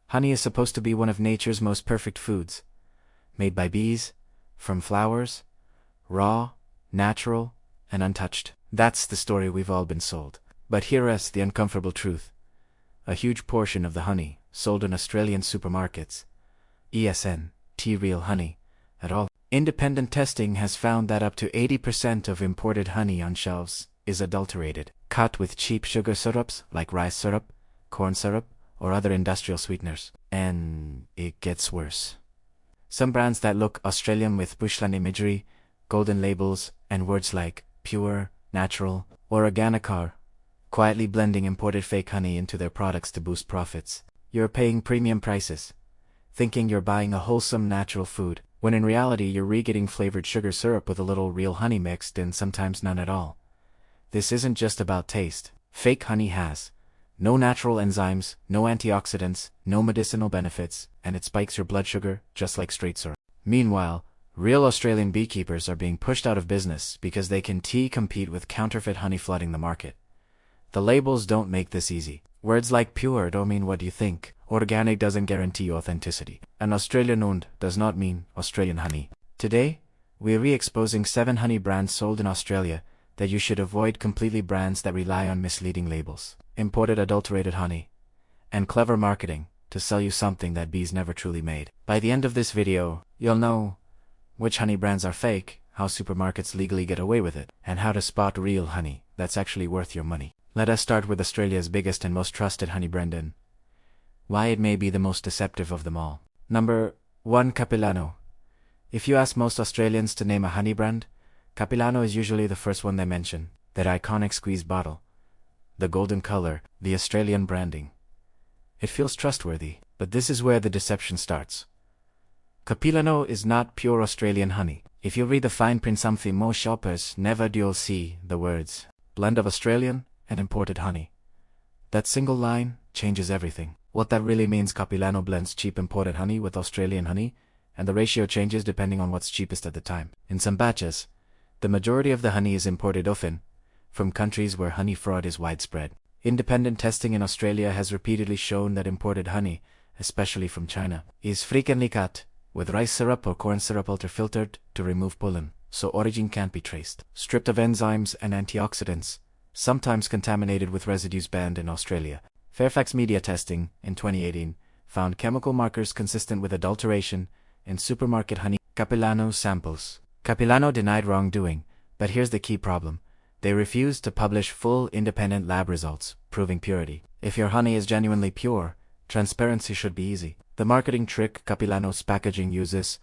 Honey is supposed to be one of nature's most perfect foods. Made by bees, from flowers, raw, natural, and untouched. That's the story we've all been sold. But here is the uncomfortable truth. A huge portion of the honey sold in Australian supermarkets isn't real honey at all. Independent testing has found that up to 80% of imported honey on shelves is adulterated, cut with cheap sugar syrups like rice syrup, corn syrup, or other industrial sweeteners. And it gets worse. Some brands that look Australian with bushland imagery, golden labels, and words like pure, natural, or organic are quietly blending imported fake honey into their products to boost profits. You're paying premium prices, thinking you're buying a wholesome natural food, when in reality you're re-getting flavored sugar syrup with a little real honey mixed and sometimes none at all. This isn't just about taste. Fake honey has no natural enzymes, no antioxidants, no medicinal benefits, and it spikes your blood sugar just like straight syrup. Meanwhile, real Australian beekeepers are being pushed out of business because they can compete with counterfeit honey flooding the market. The labels don't make this easy. Words like pure don't mean what you think. Organic doesn't guarantee authenticity. And Australian-owned does not mean Australian honey. Today, we're re-exposing 7 honey brands sold in Australia that you should avoid completely, brands that rely on misleading labels, imported adulterated honey, and clever marketing to sell you something that bees never truly made. By the end of this video, you'll know which honey brands are fake, how supermarkets legally get away with it, and how to spot real honey that's actually worth your money. Let us start with Australia's biggest and most trusted honey brand, and why it may be the most deceptive of them all. Number 1. Capilano. If you ask most Australians to name a honey brand, Capilano is usually the first one they mention. That iconic squeeze bottle, the golden color, the Australian branding. It feels trustworthy, but this is where the deception starts. Capilano is not pure Australian honey. If you read the fine print, something most shoppers never do, you'll see the words blend of Australian and imported honey. That single line changes everything. What that really means: Capilano blends cheap imported honey with Australian honey, and the ratio changes depending on what's cheapest at the time. In some batches, the majority of the honey is imported, often from countries where honey fraud is widespread. Independent testing in Australia has repeatedly shown that imported honey, especially from China, is frequently cut with rice syrup or corn syrup ultra-filtered to remove pollen, so origin can't be traced. Stripped of enzymes and antioxidants, sometimes contaminated with residues banned in Australia. Fairfax media testing in 2018 found chemical markers consistent with adulteration in supermarket honey Capilano samples. Capilano denied wrongdoing, but here's the key problem. They refused to publish full independent lab results proving purity. If your honey is genuinely pure, transparency should be easy. The marketing trick Capilano's packaging uses: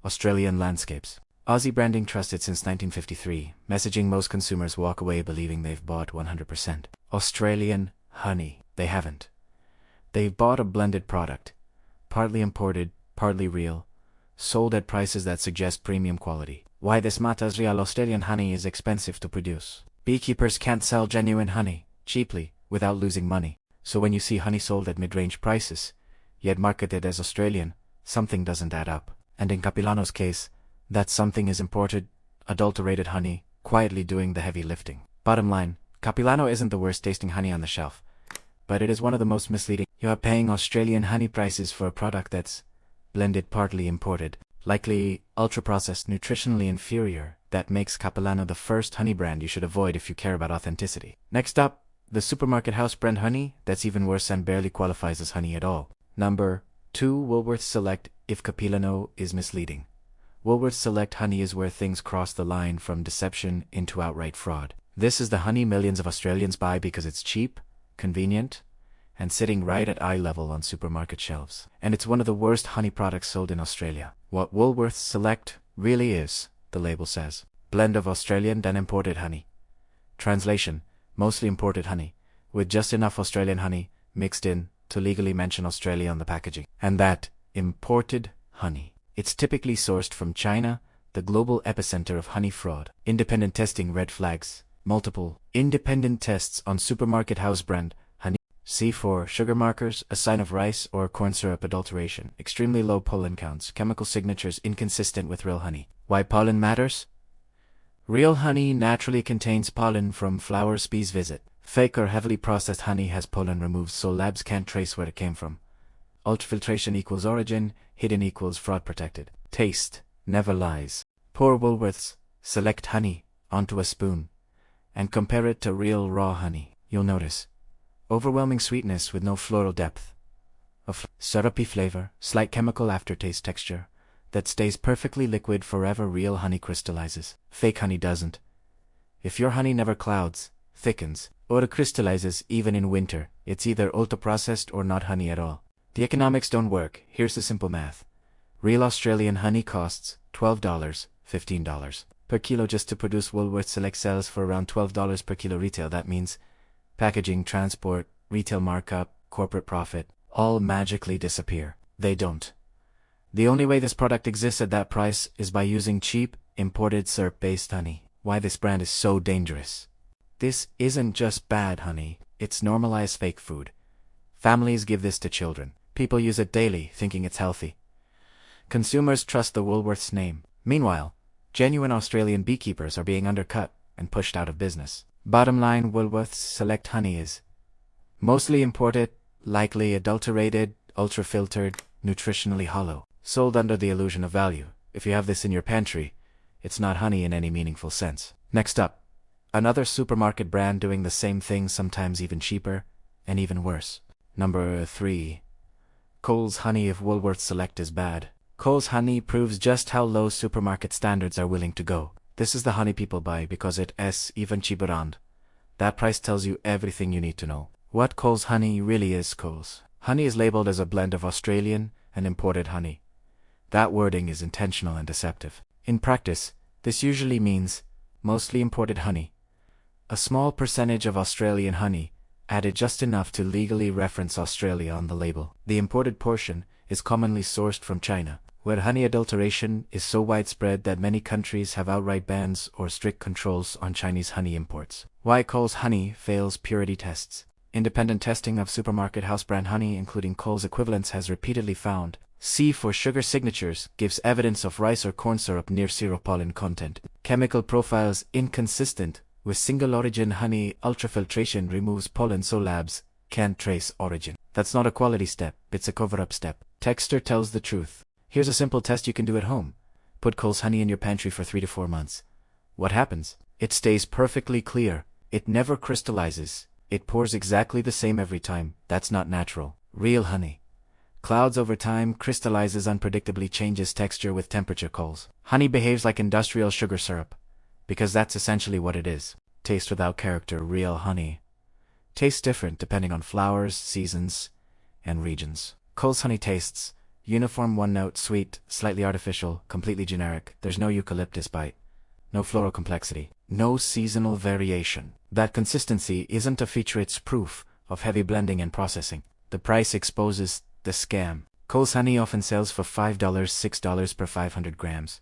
Australian landscapes. Aussie branding trusted since 1953, messaging most consumers walk away believing they've bought 100% Australian honey. They haven't. They've bought a blended product, partly imported, partly real, sold at prices that suggest premium quality. Why this matters: real Australian honey is expensive to produce. Beekeepers can't sell genuine honey cheaply without losing money. So when you see honey sold at mid-range prices, yet marketed as Australian, something doesn't add up. And in Capilano's case, that something is imported, adulterated honey, quietly doing the heavy lifting. Bottom line, Capilano isn't the worst tasting honey on the shelf, but it is one of the most misleading. You are paying Australian honey prices for a product that's blended, partly imported, likely ultra-processed, nutritionally inferior. That makes Capilano the first honey brand you should avoid if you care about authenticity. Next up, the supermarket house brand honey, that's even worse and barely qualifies as honey at all. Number 2. Woolworths Select. If Capilano is misleading, Woolworths Select honey is where things cross the line from deception into outright fraud. This is the honey millions of Australians buy because it's cheap, convenient, and sitting right at eye level on supermarket shelves. And it's one of the worst honey products sold in Australia. What Woolworths Select really is, the label says, blend of Australian and imported honey. Translation: mostly imported honey, with just enough Australian honey mixed in to legally mention Australia on the packaging. And that imported honey, it's typically sourced from China, the global epicenter of honey fraud. Independent testing red flags. Multiple independent tests on supermarket house brand honey. C4 sugar markers, a sign of rice or corn syrup adulteration. Extremely low pollen counts, chemical signatures inconsistent with real honey. Why pollen matters? Real honey naturally contains pollen from flowers bees visit. Fake or heavily processed honey has pollen removed, so labs can't trace where it came from. Ultrafiltration equals origin, hidden equals fraud protected. Taste never lies. Pour Woolworths Select honey onto a spoon and compare it to real raw honey. You'll notice overwhelming sweetness with no floral depth. A syrupy flavor, slight chemical aftertaste texture that stays perfectly liquid forever. Real honey crystallizes. Fake honey doesn't. If your honey never clouds, thickens, or crystallizes even in winter, it's either ultra-processed or not honey at all. The economics don't work. Here's the simple math. Real Australian honey costs $12, $15 per kilo just to produce. Woolworths Select sells for around $12 per kilo retail. That means packaging, transport, retail markup, corporate profit, all magically disappear. They don't. The only way this product exists at that price is by using cheap, imported syrup-based honey. Why this brand is so dangerous. This isn't just bad honey, it's normalized fake food. Families give this to children. People use it daily, thinking it's healthy. Consumers trust the Woolworths name. Meanwhile, genuine Australian beekeepers are being undercut and pushed out of business. Bottom line, Woolworths Select honey is mostly imported, likely adulterated, ultra-filtered, nutritionally hollow, sold under the illusion of value. If you have this in your pantry, it's not honey in any meaningful sense. Next up, another supermarket brand doing the same thing, sometimes even cheaper, and even worse. Number 3. Coles honey. If Woolworths Select is bad, Coles honey proves just how low supermarket standards are willing to go. This is the honey people buy because it's even cheaper, and that price tells you everything you need to know. What Coles honey really is. Coles honey is labeled as a blend of Australian and imported honey. That wording is intentional and deceptive. In practice, this usually means mostly imported honey, a small percentage of Australian honey, added just enough to legally reference Australia on the label. The imported portion is commonly sourced from China, where honey adulteration is so widespread that many countries have outright bans or strict controls on Chinese honey imports. Why Coles honey fails purity tests. Independent testing of supermarket house brand honey, including Coles equivalents, has repeatedly found C for sugar signatures gives evidence of rice or corn syrup near zero pollen content. Chemical profiles inconsistent with single origin honey. Ultrafiltration removes pollen so labs can't trace origin. That's not a quality step, it's a cover-up step. Texture tells the truth. Here's a simple test you can do at home. Put Coles honey in your pantry for 3 to 4 months. What happens? It stays perfectly clear. It never crystallizes. It pours exactly the same every time. That's not natural. Real honey clouds over time, crystallizes unpredictably, changes texture with temperature. Coles honey behaves like industrial sugar syrup, because that's essentially what it is. Taste without character. Real honey tastes different depending on flowers, seasons, and regions. Coles honey tastes uniform, one note, sweet, slightly artificial, completely generic. There's no eucalyptus bite, no floral complexity, no seasonal variation. That consistency isn't a feature, it's proof of heavy blending and processing. The price exposes the scam. Coles honey often sells for $5, $6 per 500 grams.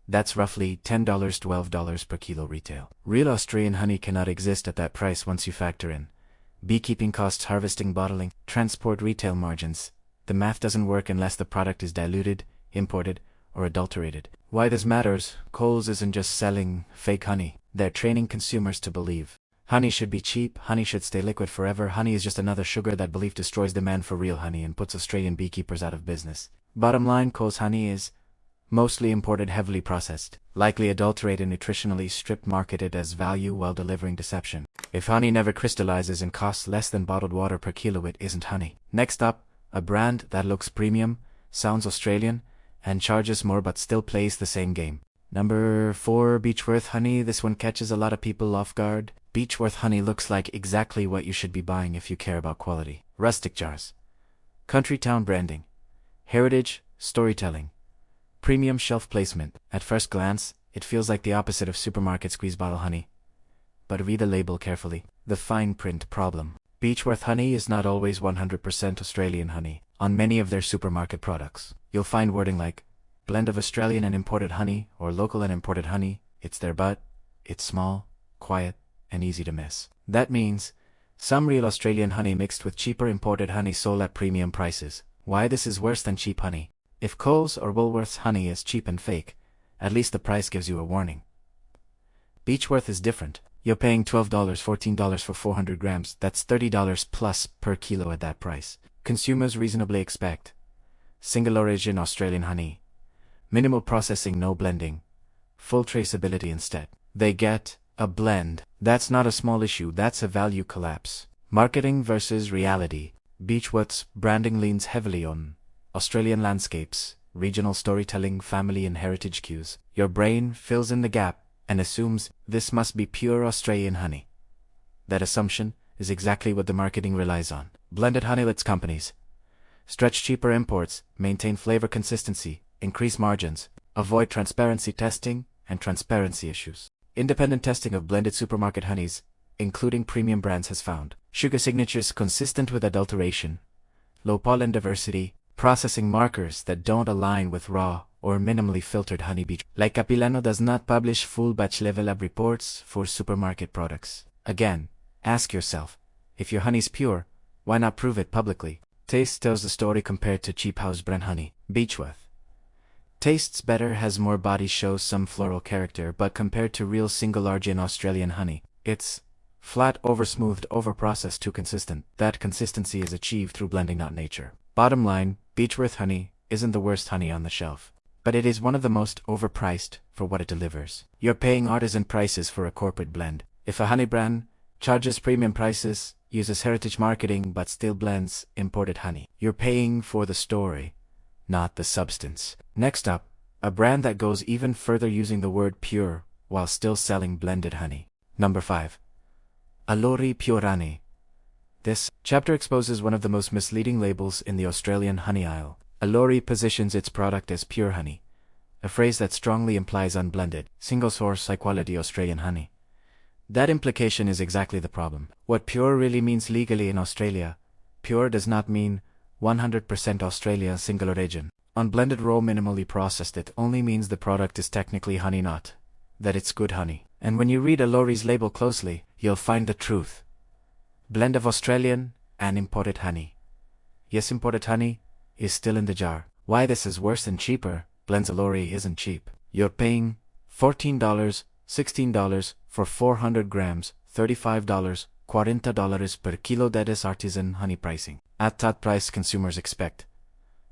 That's roughly $10, $12 per kilo retail. Real Australian honey cannot exist at that price once you factor in beekeeping costs, harvesting, bottling, transport, retail margins. The math doesn't work unless the product is diluted, imported, or adulterated. Why this matters? Coles isn't just selling fake honey. They're training consumers to believe honey should be cheap, honey should stay liquid forever, honey is just another sugar. That belief destroys demand for real honey and puts Australian beekeepers out of business. Bottom line, Coles honey is mostly imported, heavily processed, likely adulterated, nutritionally stripped, marketed as value while delivering deception. If honey never crystallizes and costs less than bottled water per kilo, it isn't honey. Next up, a brand that looks premium, sounds Australian, and charges more but still plays the same game. Number 4, Beechworth honey. This one catches a lot of people off guard. Beechworth honey looks like exactly what you should be buying if you care about quality. Rustic jars, country town branding, heritage, storytelling, premium shelf placement. At first glance, it feels like the opposite of supermarket squeeze bottle honey. But read the label carefully. The fine print problem. Beechworth honey is not always 100% Australian honey. On many of their supermarket products, you'll find wording like blend of Australian and imported honey or local and imported honey. It's there, but it's small, quiet, and easy to miss. That means some real Australian honey mixed with cheaper imported honey sold at premium prices. Why this is worse than cheap honey? If Coles or Woolworths honey is cheap and fake, at least the price gives you a warning. Beechworth is different. You're paying $12, $14 for 400 grams. That's $30 plus per kilo at that price. consumers reasonably expect single origin Australian honey, minimal processing, no blending, full traceability. Instead, they get a blend. That's not a small issue, that's a value collapse. Marketing versus reality. Beechworth's branding leans heavily on Australian landscapes, regional storytelling, family and heritage cues. Your brain fills in the gap and assumes this must be pure Australian honey. That assumption is exactly what the marketing relies on. Blended honey lets companies stretch cheaper imports, maintain flavor consistency, increase margins, avoid transparency testing and transparency issues. Independent testing of blended supermarket honeys, including premium brands, has found sugar signatures consistent with adulteration, low pollen diversity, processing markers that don't align with raw or minimally filtered honey. Like Capilano does not publish full batch level lab reports for supermarket products. Again, ask yourself, if your honey's pure, why not prove it publicly? Taste tells the story compared to cheap house brand honey. Beechworth tastes better, has more body, shows some floral character, but compared to real single origin Australian honey, it's flat, over-smoothed, over-processed, too consistent. That consistency is achieved through blending, not nature. Bottom line, Beechworth honey isn't the worst honey on the shelf, but it is one of the most overpriced for what it delivers. You're paying artisan prices for a corporate blend. If a honey brand charges premium prices, uses heritage marketing, but still blends imported honey, you're paying for the story, not the substance. Next up, a brand that goes even further, using the word pure while still selling blended honey. Number 5. Allori Pure Honey. This chapter exposes one of the most misleading labels in the Australian honey aisle. Allori positions its product as pure honey, a phrase that strongly implies unblended, single-source, high-quality Australian honey. That implication is exactly the problem. What pure really means legally in Australia, pure does not mean 100% Australia single origin. Unblended, raw, minimally processed, it only means the product is technically honey, not that it's good honey. And when you read Allori's label closely, you'll find the truth. Blend of Australian and imported honey. Yes, imported honey is still in the jar. Why this is worse than cheaper? Blends Allori isn't cheap. You're paying $14, $16 for 400 grams, $35, $40 per kilo. That is artisan honey pricing. At that price, consumers expect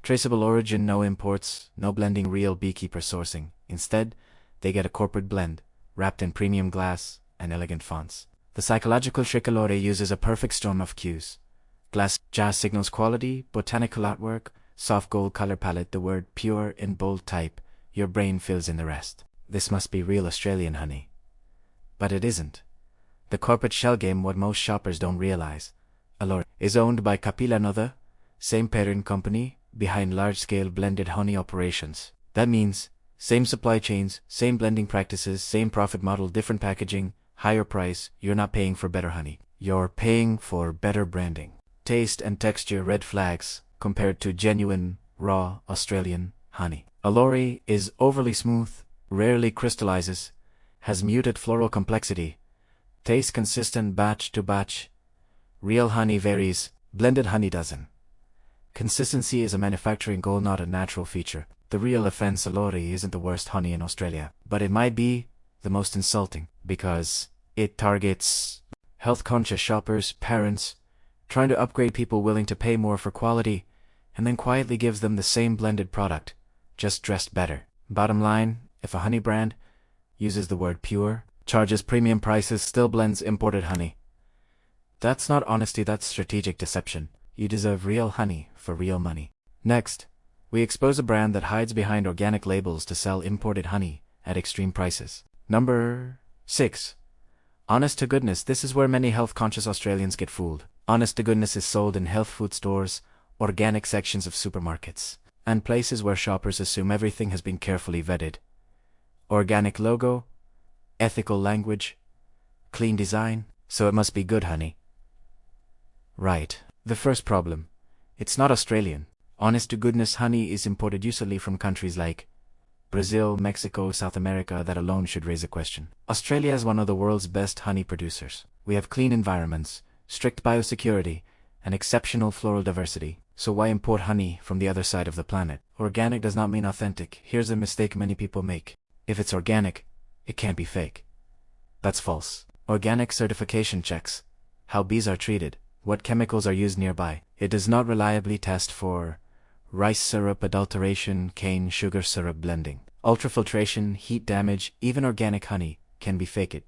traceable origin, no imports, no blending, real beekeeper sourcing. Instead, they get a corporate blend, wrapped in premium glass and elegant fonts. The psychological trick. Allori uses a perfect storm of cues. Glass jar signals quality, botanical artwork, soft gold color palette, the word pure in bold type. Your brain fills in the rest. This must be real Australian honey. But it isn't. The corporate shell game, what most shoppers don't realize. Allori is owned by Capilano, the same parent company behind large-scale blended honey operations. That means same supply chains, same blending practices, same profit model, different packaging, higher price. You're not paying for better honey. You're paying for better branding. Taste and texture, red flags compared to genuine, raw Australian honey. Allori is overly smooth, rarely crystallizes, has muted floral complexity, tastes consistent batch to batch. Real honey varies, blended honey doesn't. Consistency is a manufacturing goal, not a natural feature. The real offense: Allori isn't the worst honey in Australia, but it might be the most insulting, because it targets health-conscious shoppers, parents, trying to upgrade, people willing to pay more for quality, and then quietly gives them the same blended product, just dressed better. Bottom line, if a honey brand uses the word pure, charges premium prices, still blends imported honey, that's not honesty, that's strategic deception. You deserve real honey for real money. Next, we expose a brand that hides behind organic labels to sell imported honey at extreme prices. Number 6. Honest to goodness. This is where many health-conscious Australians get fooled. Honest to goodness is sold in health food stores, organic sections of supermarkets, and places where shoppers assume everything has been carefully vetted. Organic logo, ethical language, clean design, so it must be good honey. Right. The first problem: it's not Australian. Honest to goodness honey is imported usually from countries like Brazil, Mexico, South America. That alone should raise a question. Australia is one of the world's best honey producers. We have clean environments, strict biosecurity, and exceptional floral diversity. So why import honey from the other side of the planet? Organic does not mean authentic. Here's a mistake many people make. If it's organic, it can't be fake. That's false. Organic certification checks how bees are treated, What chemicals are used nearby? It does not reliably test for rice syrup adulteration, cane sugar syrup blending, ultrafiltration, heat damage. Even organic honey can be faked.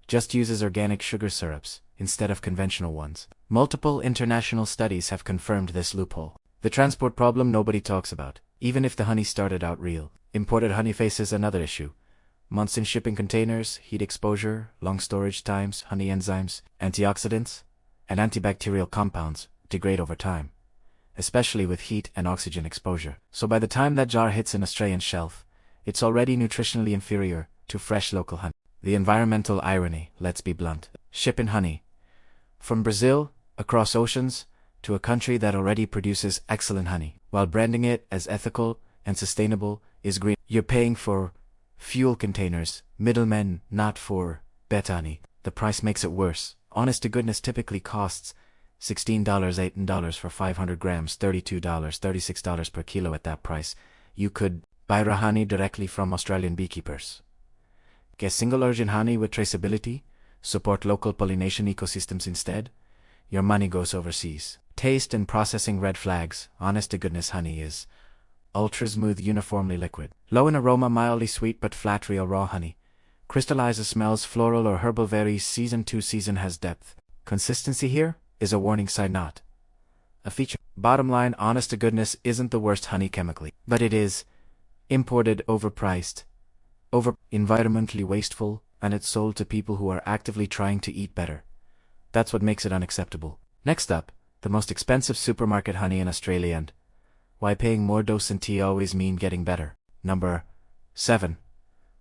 Just uses organic sugar syrups instead of conventional ones. Multiple international studies have confirmed this loophole. The transport problem nobody talks about. Even if the honey started out real, imported honey faces another issue. Months in shipping containers, heat exposure, long storage times, honey enzymes, antioxidants, and antibacterial compounds degrade over time, especially with heat and oxygen exposure. So by the time that jar hits an Australian shelf, it's already nutritionally inferior to fresh local honey. The environmental irony, let's be blunt. Shipping honey from Brazil across oceans to a country that already produces excellent honey, while branding it as ethical and sustainable is green. You're paying for fuel containers, middlemen, not for better honey. The price makes it worse. Honest to goodness typically costs $16, $18 for 500 grams, $32, $36 per kilo. At that price, you could buy raw honey directly from Australian beekeepers. Get single origin honey with traceability, support local pollination ecosystems instead. Your money goes overseas. Taste and processing red flags. Honest to goodness honey is ultra smooth, uniformly liquid. Low in aroma, mildly sweet but flat. Real raw honey crystallizes, smells floral or herbal, varies season to season, has depth. Consistency here is a warning sign, not a feature. Bottom line, honest to goodness isn't the worst honey chemically, but it is imported, overpriced, environmentally wasteful, and it's sold to people who are actively trying to eat better. That's what makes it unacceptable. Next up, the most expensive supermarket honey in Australia and why paying more $2 always mean getting better. Number 7.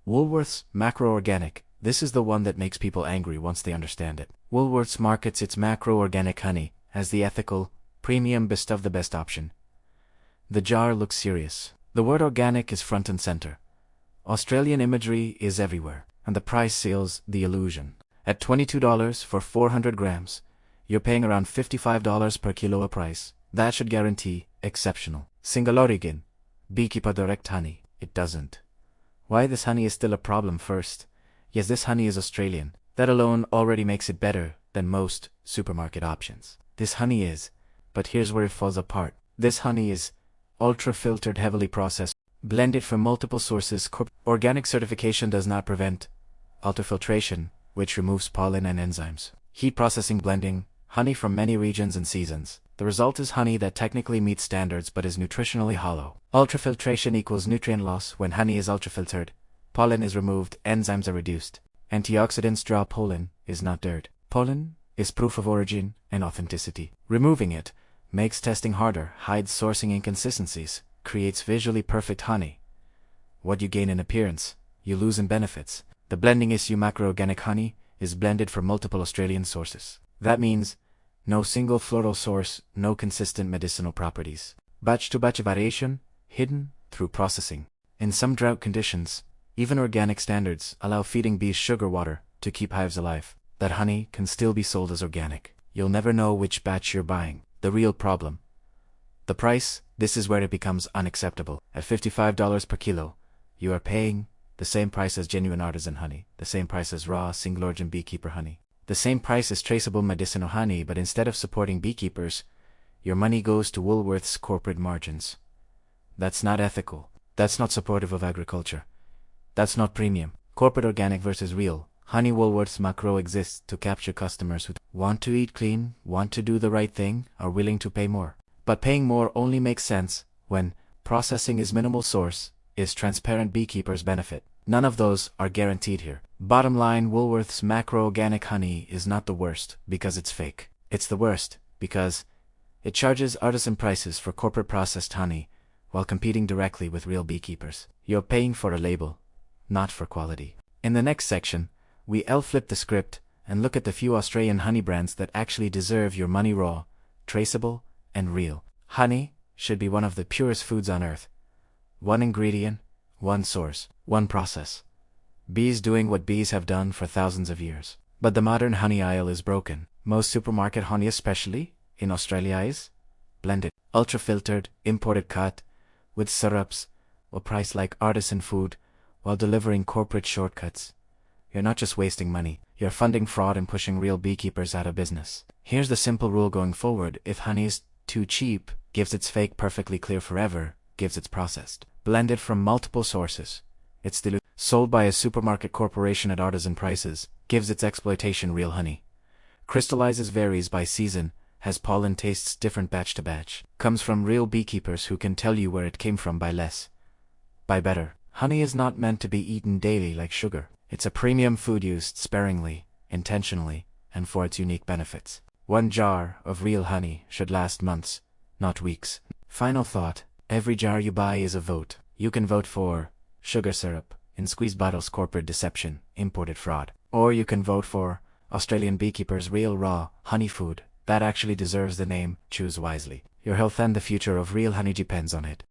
Woolworths macro-organic. This is the one that makes people angry once they understand it. Woolworths markets its macro-organic honey as the ethical, premium, best of the best option. The jar looks serious. The word organic is front and center. Australian imagery is everywhere, and the price seals the illusion. At $22 for 400 grams, you're paying around $55 per kilo a price. That should guarantee exceptional single origin, beekeeper direct honey. It doesn't. Why this honey is still a problem? First, yes, this honey is Australian. That alone already makes it better than most supermarket options. This honey is, but here's where it falls apart. This honey is ultra-filtered, heavily processed, blended from multiple sources. Organic certification does not prevent ultrafiltration, which removes pollen and enzymes. Heat processing, blending honey from many regions and seasons. The result is honey that technically meets standards but is nutritionally hollow. Ultrafiltration equals nutrient loss. When honey is ultrafiltered, pollen is removed, enzymes are reduced. Antioxidants draw. Pollen is not dirt. Pollen is proof of origin and authenticity. Removing it makes testing harder, hides sourcing inconsistencies, creates visually perfect honey. What you gain in appearance, you lose in benefits. The blending issue. Macro-organic honey is blended from multiple Australian sources. That means no single floral source, no consistent medicinal properties. Batch-to-batch variation, hidden through processing. In some drought conditions, even organic standards allow feeding bees sugar water to keep hives alive. That honey can still be sold as organic. You'll never know which batch you're buying. The real problem: the price. This is where it becomes unacceptable. At $55 per kilo, you are paying the same price as genuine artisan honey, the same price as raw single-origin beekeeper honey, the same price as traceable medicinal honey, but instead of supporting beekeepers, your money goes to Woolworths' corporate margins. That's not ethical. That's not supportive of agriculture. That's not premium. Corporate organic versus real honey. Woolworths macro exists to capture customers who want to eat clean, want to do the right thing, are willing to pay more. But paying more only makes sense when processing is minimal, source is transparent, beekeepers benefit. None of those are guaranteed here. Bottom line, Woolworths macro-organic honey is not the worst because it's fake. It's the worst because it charges artisan prices for corporate processed honey while competing directly with real beekeepers. You're paying for a label, not for quality. In the next section, we flip the script and look at the few Australian honey brands that actually deserve your money. Raw, traceable, and real honey should be one of the purest foods on earth. One ingredient, one source, one process. Bees doing what bees have done for thousands of years. But the modern honey aisle is broken. Most supermarket honey, especially in Australia, is blended, ultra-filtered, imported, cut with syrups, or priced like artisan food while delivering corporate shortcuts. You're not just wasting money, you're funding fraud and pushing real beekeepers out of business. Here's the simple rule going forward: if honey is too cheap, gives it's fake perfectly clear forever, gives it's processed, blended from multiple sources, it's diluted, sold by a supermarket corporation at artisan prices, gives its exploitation real honey, crystallizes varies by season, has pollen tastes different batch to batch, comes from real beekeepers who can tell you where it came from by less, by better. Honey is not meant to be eaten daily like sugar. It's a premium food used sparingly, intentionally, and for its unique benefits. 1 jar of real honey should last months, not weeks. Final thought: every jar you buy is a vote. You can vote for sugar syrup, in squeezed bottles, corporate deception, imported fraud. Or you can vote for Australian beekeepers' real raw honey food that actually deserves the name. Choose wisely. Your health and the future of real honey depends on it.